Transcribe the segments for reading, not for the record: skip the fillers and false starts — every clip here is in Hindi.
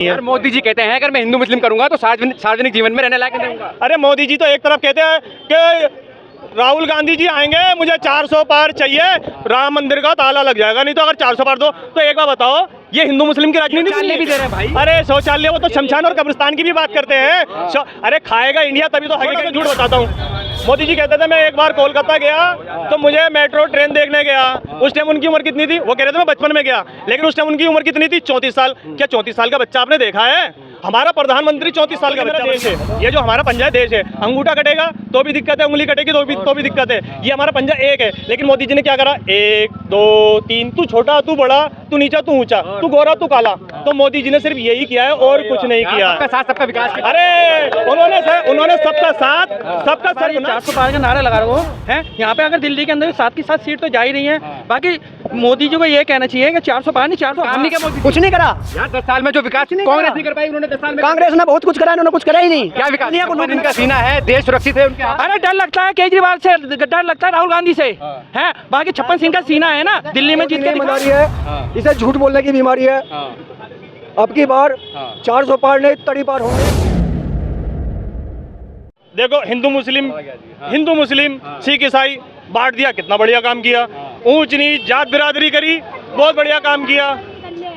यार मोदी जी कहते हैं अगर मैं हिंदू मुस्लिम करूंगा तो सार्वजनिक जीवन में रहने लायक नहीं रहूंगा। अरे मोदी जी तो एक तरफ कहते हैं कि राहुल गांधी जी आएंगे, मुझे 400 पार चाहिए, राम मंदिर का ताला लग जाएगा, नहीं तो अगर 400 पार दो तो एक बार बताओ ये हिंदू मुस्लिम की राजनीति शौचालय भी दे रहे हैं भाई। अरे शौचालय वो तो शमशान और कब्रिस्तान की भी बात करते हैं। अरे खाएगा इंडिया तभी तो हकीकत झूठ बताता हूँ। मोदी जी कहते थे मैं एक बार कोलकाता गया तो मुझे मेट्रो ट्रेन देखने गया, उस टाइम उनकी उम्र कितनी थी? वो कह रहे थे मैं बचपन में गया, लेकिन उस टाइम उनकी उम्र कितनी थी? 34 साल। क्या 34 साल का बच्चा आपने देखा है? हमारा प्रधानमंत्री 34 साल का बच्चा देश है। ये जो हमारा पंजा देश है, अंगूठा कटेगा तो भी दिक्कत है, उंगली कटेगी तो भी दिक्कत है। ये हमारा पंजा एक है, लेकिन मोदी जी ने क्या करा? 1 2 3, तू छोटा तू बड़ा, तू नीचा तू ऊंचा, तू गोरा तू काला। तो मोदी जी ने सिर्फ यही किया है और कुछ नहीं किया। सबका साथ सबका विकास। अरे उन्होंने सबका साथ सबका सर्व 400 पार का नारा लगा रहे हो हैं। यहाँ पे अगर दिल्ली के अंदर 7 की 7 सीट तो जा ही रही है। बाकी मोदी जी को ये कहना चाहिए कि 400 पार नहीं 400 काम नहीं किया मोदी। कुछ नहीं करा यार 10 साल में जो विकास कांग्रेस नहीं कर पाई, उन्होंने 10 साल में। कांग्रेस ने बहुत कुछ करा, इन्होंने कुछ करा ही नहीं। क्या विकास? इनका सीना है, देश सुरक्षित है उनके हाथ। अरे डर लगता है केजरीवाल से, डर लगता है राहुल गांधी से है। बाकी 56 सिंह का सीना है ना, दिल्ली में जीत के बीमारी है, इसे झूठ बोलने की बीमारी है। अब की बार 400 पार नहीं तड़ी पार होंगे। देखो हिंदू मुस्लिम सिख ईसाई बांट दिया, कितना बढ़िया काम किया। ऊंच नीच जात बिरादरी करी, बहुत बढ़िया काम किया।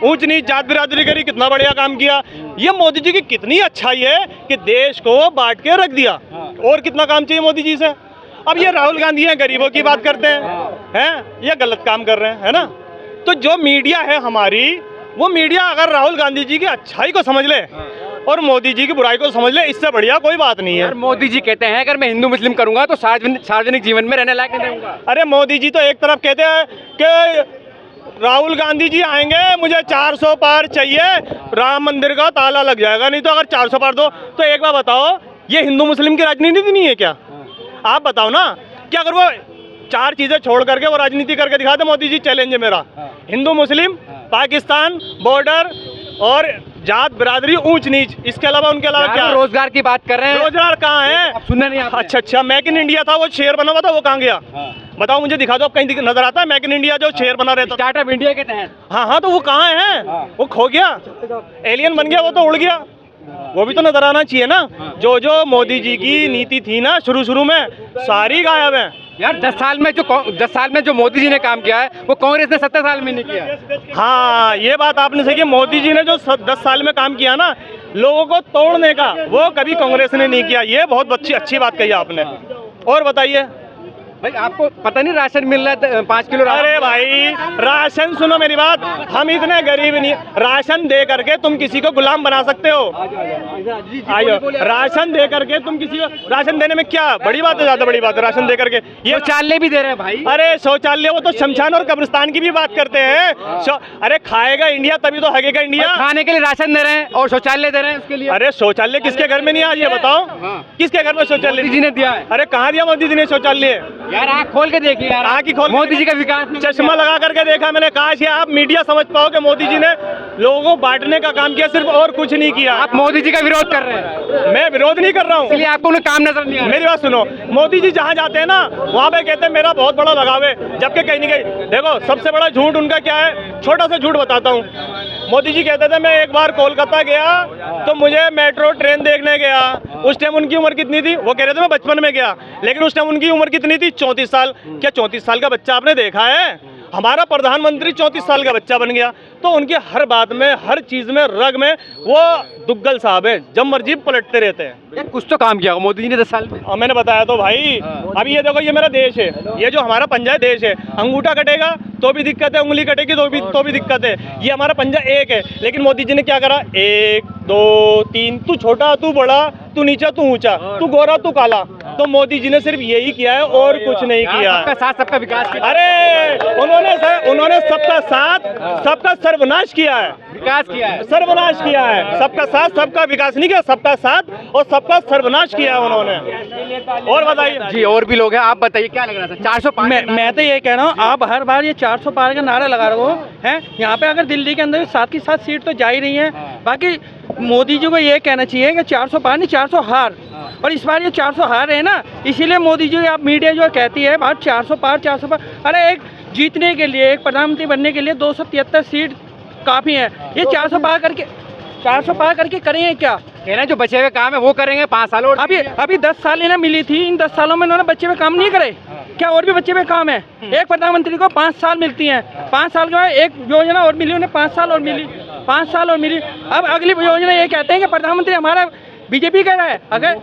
ऊंच नीच जात बिरादरी करी, कितना बढ़िया काम किया। ये मोदी जी की कितनी अच्छाई है कि देश को बांट के रख दिया। और कितना काम चाहिए मोदी जी से? अब ये राहुल गांधी हैं, गरीबों की बात करते हैं, ये गलत काम कर रहे हैं, है ना? तो जो मीडिया है हमारी, वो मीडिया अगर राहुल गांधी जी की अच्छाई को समझ ले और मोदी जी की बुराई को समझ ले, इससे बढ़िया कोई बात नहीं है। यार मोदी जी कहते हैं अगर मैं हिंदू मुस्लिम करूंगा तो सार्वजनिक जीवन में रहने लायक नहीं रहूंगा। अरे मोदी जी तो एक तरफ कहते हैं कि राहुल गांधी जी आएंगे, मुझे 400 पार चाहिए, राम मंदिर का ताला लग जाएगा, नहीं तो अगर 400 पार दो तो एक बार बताओ ये हिंदू मुस्लिम की राजनीति नहीं है क्या? आप बताओ ना, क्या अगर वो 4 चीजें छोड़ करके वो राजनीति करके दिखा दे? मोदी जी चैलेंज है मेरा, हिंदू मुस्लिम, पाकिस्तान बॉर्डर और जात बिरादरी ऊंच नीच, इसके अलावा उनके अलावा क्या? रोजगार की बात कर रहे हैं। रोजगार कहाँ है? सुनना नहीं आता। अच्छा, मेक इन इंडिया था, वो शेर बना हुआ था, वो कहाँ गया? बताओ मुझे, दिखा दो, कहीं नजर आता है मेक इन इंडिया जो शेर बना रहता? स्टार्टअप इंडिया के तहत। हाँ, तो वो कहाँ है? वो खो गया, एलियन बन गया, वो तो उड़ गया। वो भी तो नजर आना चाहिए ना। जो मोदी जी की नीति थी ना शुरू में, सारी गायब है। यार 10 साल में जो मोदी जी ने काम किया है वो कांग्रेस ने 70 साल में नहीं किया। हाँ, ये बात आपने सही की। मोदी जी ने जो 10 साल में काम किया ना लोगों को तोड़ने का, वो कभी कांग्रेस ने नहीं किया। ये बहुत अच्छी बात कही आपने। और बताइए भाई, आपको पता नहीं राशन मिल रहा है 5 किलो? अरे भाई राशन, सुनो मेरी बात, हम इतने गरीब नहीं, राशन दे करके तुम किसी को गुलाम बना सकते हो? आइयो, राशन दे करके तुम किसी को, राशन देने में क्या बड़ी बात है? ज्यादा बड़ी बात है राशन दे करके। ये शौचालय भी दे रहे हैं भाई। अरे शौचालय वो तो शमशान और कब्रिस्तान की भी बात करते हैं। अरे खाएगा इंडिया तभी तो हगेगा इंडिया। खाने के लिए राशन दे रहे हैं और शौचालय दे रहे हैं उसके लिए। अरे शौचालय किसके घर में नहीं आज, ये बताओ? किसके घर में शौचालय? मोदी जी ने दिया है। अरे कहाँ दिया मोदी जी ने शौचालय? यार आँख खोल के देखिए यार, आँख ही खोल। मोदी जी का विकास चश्मा लगा करके देखा मैंने। काश ये आप मीडिया समझ पाओ कि मोदी जी ने लोगों को बांटने का काम किया सिर्फ, और कुछ नहीं किया। आप मोदी जी का विरोध कर रहे हैं। मैं विरोध नहीं कर रहा हूँ, इसलिए आपको उन्हें काम नजर नहीं आ रहा। मेरी बात सुनो, मोदी जी जहाँ जाते हैं ना वहाँ पे कहते हैं मेरा बहुत बड़ा लगाव है, जबकि कहीं नहीं कहीं। देखो सबसे बड़ा झूठ उनका क्या है, छोटा सा झूठ बताता हूँ। मोदी जी कहते थे मैं एक बार कोलकाता गया तो मुझे मेट्रो ट्रेन देखने गया, उस टाइम उनकी उम्र कितनी थी? वो कह रहे थे मैं बचपन में गया, लेकिन उस टाइम उनकी उम्र कितनी थी? 34 साल। क्या 34 साल का बच्चा आपने देखा है? हमारा प्रधानमंत्री 34 साल का बच्चा बन गया। तो उनके हर बात में, हर चीज में, रग में वो दुग्गल साहब है, जब मर्जी पलटते रहते हैं। यार कुछ तो काम किया मोदी जी ने 10 साल में। और मैंने बताया तो भाई, अभी ये देखो, ये मेरा देश है, ये जो हमारा पंजा देश है, अंगूठा कटेगा तो भी दिक्कत है, उंगली कटेगी तो भी दिक्कत है। ये हमारा पंजा एक है, लेकिन मोदी जी ने क्या करा? 1 2 3, तू छोटा तू बड़ा, तू नीचा तू ऊंचा, तू गोरा तू काला। तो मोदी जी ने सिर्फ यही किया है और कुछ नहीं किया। सबका साथ सबका विकास। अरे उन्होंने सबका साथ सबका सर्वनाश किया है, विकास किया है, सर्वनाश किया है। सबका साथ सबका विकास नहीं किया, सबका साथ और सबका सर्वनाश किया है उन्होंने। और बताइए जी, और भी लोग हैं, आप बताइए क्या लग रहा था? 400 पार। मैं तो ये कह रहा हूँ, आप हर बार ये 400 पार का नारा लगा रहे हो हैं। यहाँ पे अगर दिल्ली के अंदर 7 की 7 सीट तो जा ही रही है। बाकी मोदी जी को ये कहना चाहिए कि 400 पार नहीं 400 हार। और इस बार ये 400 हार है ना, इसीलिए मोदी जी, आप मीडिया जो कहती है बात 400 पार 400 पार। अरे एक जीतने के लिए, एक प्रधानमंत्री बनने के लिए 273 सीट काफ़ी है। ये 400 पार करके 400 पार करके करेंगे क्या? कह रहे हैं जो बचे हुए काम है वो करेंगे 5 साल और। अभी 10 साल इन्हें मिली थी, इन 10 सालों में इन्होंने बच्चे हुए काम नहीं करे क्या? और भी बच्चे हुए काम है। एक प्रधानमंत्री को 5 साल मिलती हैं, 5 साल के बाद एक योजना और मिली उन्हें, 5 साल और मिली, 5 साल और मिली। अब अगली योजना ये कहते हैं कि प्रधानमंत्री हमारा बीजेपी कह रहा है, अगर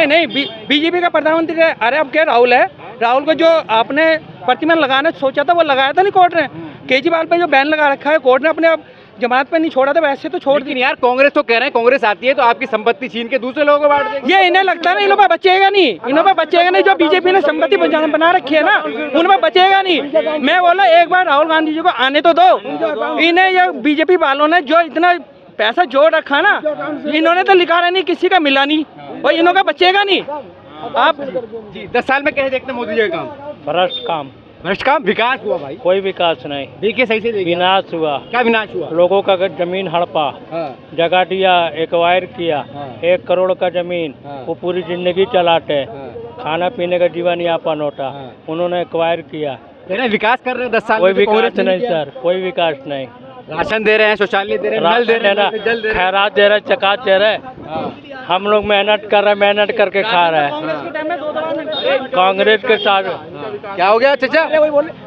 नहीं बीजेपी का प्रधानमंत्री है। अरे अब क्या राहुल है, राहुल को जो आपने प्रतिबंध लगाना सोचा था वो लगाया था नहीं कोर्ट ने। केजरीवाल पे जो बैन लगा रखा है कोर्ट ने, अपने अब जमानत पे नहीं छोड़ा था, वैसे तो छोड़ दी यार। कांग्रेस तो कह रहे हैं कांग्रेस आती है तो आपकी संपत्ति छीन के दूसरे लोगों को बांट देगी। ये इन्हें लगता है ना इन्हों पर बचेगा नहीं, इन्हों पर बचेगा नहीं। जो बीजेपी ने संपत्ति बना रखी है ना उन पर बचेगा नहीं। मैं बोला एक बार राहुल गांधी जी को आने तो दो। इन्हें ये बीजेपी वालों ने जो इतना पैसा जोड़ रखा ना, इन्होंने तो लिखा रहा नहीं, किसी का मिला नहीं और इन्हों का बचेगा नहीं। आप जी 10 साल में कैसे देखते हैं मोदी जी का काम? भ्रष्ट काम, विकास हुआ भाई? कोई विकास नहीं, देखिए सही से देखिए। विनाश हुआ। क्या विनाश हुआ? लोगों का जमीन हड़पा, जगह दिया, एक्वायर किया, 1 करोड़ का जमीन वो पूरी जिंदगी चलाते, खाना पीने का जीवन यापन होता, उन्होंने एक्वायर किया। विकास कर रहे हैं 10 साल कोई में तो विकास कांग्रेस नहीं सर, कोई विकास नहीं। राशन दे रहे हैं, शौचालय दे रहे हैं, नल दे रहे हैं, जल दे रहे हैं। खैरात दे रहे, चकात दे रहे। हम लोग मेहनत कर रहे, मेहनत करके खा रहे हैं। कांग्रेस के साथ क्या हो गया चाचा?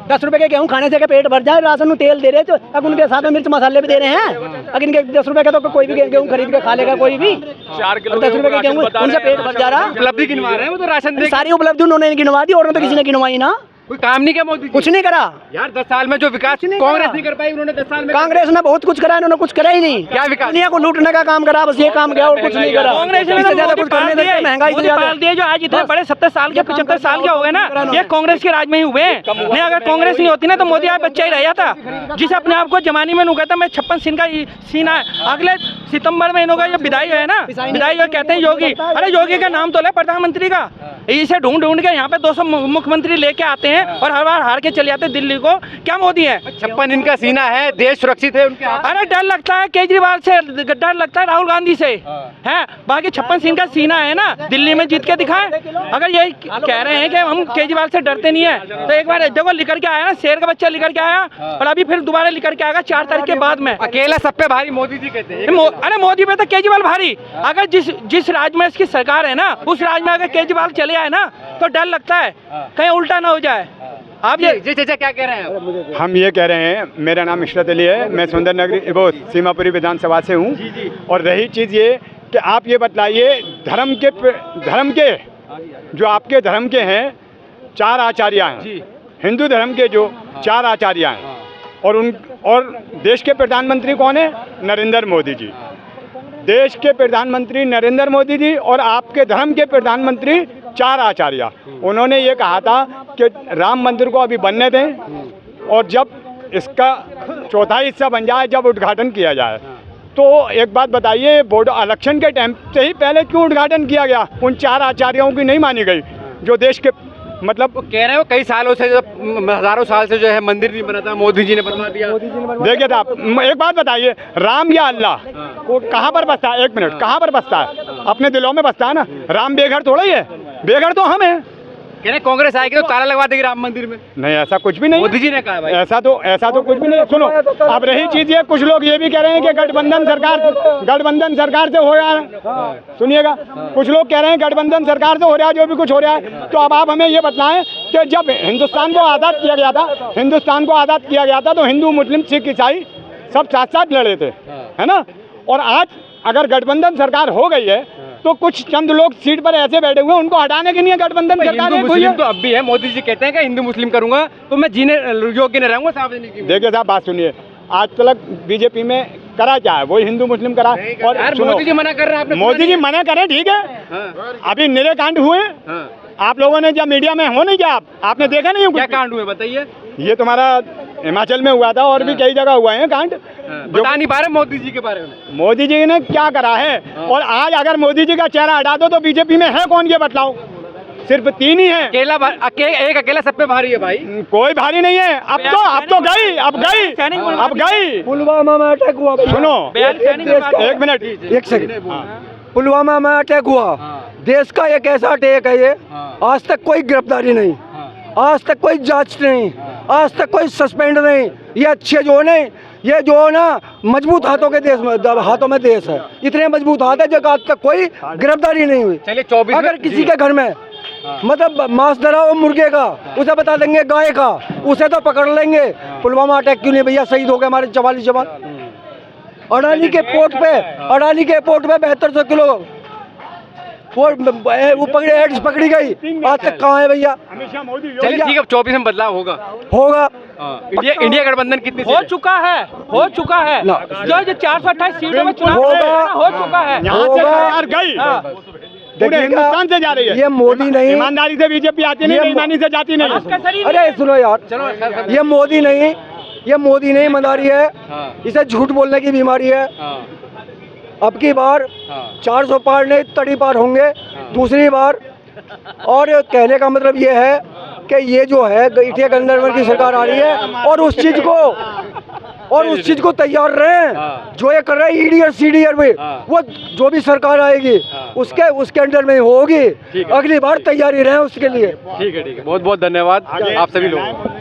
10 रुपए के गेहूँ खाने से क्या पेट भर जाए? राशन में तेल दे रहे तो अब उनके साथ में मिर्च मसाले भी दे रहे हैं। अगर इनके 10 रुपए का तो कोई भी गेहूँ खरीद के खा लेगा कोई भी। 10 रुपए के गेहूँ उनसे पेट भर जा रहा। उपलब्धि गिनवा रहे हैं वो तो राशन दे। सारी उपलब्धि उन्होंने गिनवा दी और तो किसी ने गिनवाई ना। कोई काम नहीं किया मोदी जी? कुछ नहीं करा यार 10 साल में जो विकास कांग्रेस नहीं कर पाई उन्होंने 10 साल में। कांग्रेस ने बहुत कुछ करा, इन्होंने कुछ करा ही नहीं। क्या विकास? दुनिया को लूटने का काम करा, बस ये काम किया और कुछ नहीं करा। कांग्रेस ने इससे ज्यादा कुछ करने देते, महंगाई से ज्यादा। जो आज इतने बड़े 70 साल के 75 साल के हो गए ना, ये कांग्रेस के राज में ही हुए हैं। नहीं अगर कांग्रेस नहीं होती ना तो मोदी आज बच्चा ही रह जाता। जिसे अपने आप को जमाने में कहता मैं 56 सिंह का सीन है। अगले सितंबर में इनका जो विदाई है ना, विदाई कहते हैं योगी। अरे योगी का नाम तो ले प्रधानमंत्री का। इसे ढूंढ के यहाँ पे 200 मुख्यमंत्री लेके आते हैं और हर बार हार के चले जाते दिल्ली को। क्या मोदी है? 56 इनका सीना है, देश सुरक्षित है उनके हाथ। अरे डर लगता है केजरीवाल से, डर लगता है राहुल गांधी से है। बाकी 56 सिंह का सीना है ना, दिल्ली में जीत के दिखाएं। अगर ये कह रहे हैं कि हम केजरीवाल से डरते नहीं है तो एक बार जब लिकर के आया ना, शेर का बच्चा लिकर के आया और अभी फिर दोबारा लिकर के आएगा 4 तारीख के बाद में। अकेला सब पे भारी मोदी जी कहते हैं। अरे मोदी पे तो केजरीवाल भारी। अगर जिस राज्य में इसकी सरकार है ना उस राज्य में अगर केजरीवाल चले आए ना तो डर लगता है कहीं उल्टा ना हो जाए। आप ये जी चाचा क्या कह रहे हैं? हम ये कह रहे हैं, मेरा नाम इशरत अली है, मैं सुंदर नगरी वो सीमापुरी विधानसभा से हूँ। और रही चीज़ ये कि आप ये बतलाइए धर्म के जो आपके धर्म के हैं 4 आचार्य हैं, हिंदू धर्म के जो 4 आचार्य हैं और देश के प्रधानमंत्री कौन है? नरेंद्र मोदी जी। देश के प्रधानमंत्री नरेंद्र मोदी जी और आपके धर्म के प्रधानमंत्री 4 आचार्य। उन्होंने ये कहा था कि राम मंदिर को अभी बनने दें और जब इसका 4था हिस्सा बन जाए, जब उद्घाटन किया जाए। तो एक बात बताइए, बोर्ड इलेक्शन के टाइम से ही पहले क्यों उद्घाटन किया गया? उन 4 आचार्यों की नहीं मानी गई जो देश के मतलब कह रहे हो कई सालों से, हजारों साल से जो है मंदिर नहीं बना था, मोदी जी ने बनवा दिया। देखिए साहब, एक बात बताइए, राम या अल्लाह कहाँ पर बसता है? 1 मिनट, कहाँ पर बसता है? अपने दिलों में बसता है ना। राम बेघर थोड़ा ही है, बेघर तो हम हैं। कह रहे कांग्रेस आएगी तो ताला लगवा देगी राम मंदिर में। नहीं, ऐसा कुछ भी नहीं। मोदी जी ने कहा भाई। ऐसा तो कुछ भी नहीं। सुनो, अब रही चीज ये, कुछ लोग ये भी कह रहे हैं कि गठबंधन सरकार से हो रहा है। सुनिएगा, कुछ लोग कह रहे हैं गठबंधन सरकार से हो रहा है जो भी कुछ हो रहा है। तो अब आप हमें ये बताएं कि जब हिंदुस्तान को आज़ाद किया गया था तो हिंदू मुस्लिम सिख ईसाई सब साथ साथ लड़े थे, है ना। और आज अगर गठबंधन सरकार हो गई है तो कुछ चंद लोग सीट पर ऐसे बैठे हुए हैं, उनको हटाने के लिए गठबंधन सरकार हिंदू मुस्लिम तो अब भी है। मोदी जी कहते हैं कि हिंदू मुस्लिम करूंगा तो मैं जीने योग्य नहीं रहूंगा। साहब देखिए साहब, बात सुनिए, आज तक बीजेपी में करा क्या है? वही हिंदू मुस्लिम करा। और मोदी जी मना कर रहे हैं। मोदी जी मना करें, ठीक है। अभी निरे कांड हुए, आप लोगों ने जब मीडिया में हो नहीं क्या, आपने देखा नहीं? क्या कांड हुए बताइए। ये तुम्हारा हिमाचल में हुआ था और भी कई जगह हुआ है कांड। बता नहीं पा रहे मोदी जी के बारे में। मोदी जी ने क्या करा है? और आज अगर मोदी जी का चेहरा हटा दो तो बीजेपी में है कौन, ये बतलाओ। सिर्फ 3 ही है। एक अकेला सब पे भारी है भाई। कोई भारी नहीं है। अब गई। पुलवामा में अटैक हुआ। सुनो, 1 मिनट, 1 सेकंड। पुलवामा में अटैक हुआ, देश का एक ऐसा अटैक है ये, आज तक कोई गिरफ्तारी नहीं, आज तक कोई जांच नहीं, आज तक कोई सस्पेंड नहीं। ये अच्छे जो नहीं, ये जो है ना मजबूत हाथों के हाथों में देश है। इतने मजबूत हाथ है जो आज तक कोई गिरफ्तारी नहीं हुई। चलिए 24 अगर किसी के घर में मतलब मांस धरा हो मुर्गे का, उसे बता देंगे गाय का, उसे तो पकड़ लेंगे। पुलवामा अटैक क्यों नहीं भैया, शहीद हो गए हमारे 44 जवान। अडानी के पोर्ट पे 7200 किलो वो पकड़े एड्स पकड़ी गई, आज तक कहाँ है भैया? चलिए ठीक है, 24 में बदलाव होगा। इंडिया गठबंधन कितनी हो चुका है जो 428 सीटों में चुनाव हो चुका है। देखिए हिंदुस्तान से जा रही है, ये मोदी नहीं, ईमानदारी से बीजेपी आती नहीं, ईमानदारी से जाती नहीं। अरे सुनो यार, ये मोदी नहीं ईमानदारी है, इसे झूठ बोलने की बीमारी है। अब की बार 400 पार नहीं तड़ी पार होंगे दूसरी बार। और कहने का मतलब ये है कि ये जो है इंडिया गठबंधन की सरकार आ रही है और उस चीज को तैयार रहे जो ये कर रहे हैं ईडी और सीडीआर में, वो जो भी सरकार आएगी उसके अंडर में होगी। अगली बार तैयारी रहे उसके लिए। ठीक है, बहुत बहुत धन्यवाद आप सभी लोगों को।